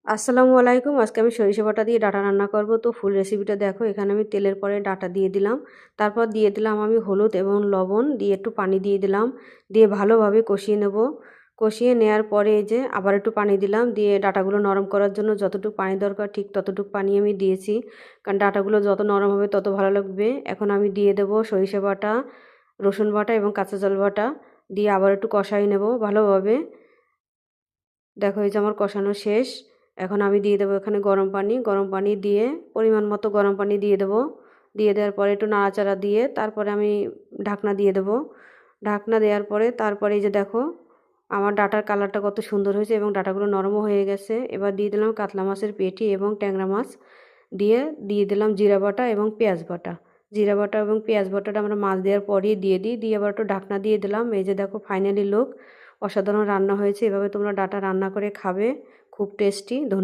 আসসালামু আলাইকুম। আজকে আমি সরিষা বাটা দিয়ে ডাঁটা রান্না করব। তো ফুল রেসিপিটা দেখো। এখানে আমি তেলের পরে ডাঁটা দিয়ে দিলাম। তারপর দিয়ে দিলাম আমি হলুদ এবং লবণ দিয়ে একটু পানি দিয়ে দিলাম। দিয়ে ভালোভাবে কষিয়ে নেব। কষিয়ে নেওয়ার পরে এই যে আবার একটু পানি দিলাম। দিয়ে ডাঁটাগুলো নরম করার জন্য যতটুকু পানি দরকার ঠিক ততটুকু পানি আমি দিয়েছি। কারণ ডাঁটাগুলো যত নরম হবে তত ভালো লাগবে। এখন আমি দিয়ে দেব সরিষা বাটা, রসুন বাটা এবং কাঁচা ঝাল বাটা দিয়ে আবার একটু কষাই নেব ভালোভাবে। দেখো এই যে আমার কষানো শেষ। এখন আমি দিয়ে দেবো এখানে গরম পানি দিয়ে পরিমাণ মতো গরম পানি দিয়ে দেবো। দিয়ে দেওয়ার পরে একটু নাড়াচাড়া দিয়ে তারপরে আমি ঢাকনা দিয়ে দেবো। ঢাকনা দেওয়ার পরে তারপরে এই যে দেখো আমার ডাটার কালারটা কত সুন্দর হয়েছে এবং ডাটাগুলো নরমও হয়ে গেছে। এবার দিয়ে দিলাম কাতলা মাছের পেটি এবং ট্যাংরা মাছ দিয়ে দিলাম জিরা বাটা এবং পেঁয়াজ বাটা। জিরা বাটা এবং পেঁয়াজ বাটাটা আমরা মাছ দেওয়ার পরেই দিয়ে দিই। দিয়ে আবার একটু ঢাকনা দিয়ে দিলাম। এই যে দেখো ফাইনালি লুক। অসাধারণ রান্না হয়েছে। এভাবে তোমরা ডাটা রান্না করে খাবে, খুব টেস্টি।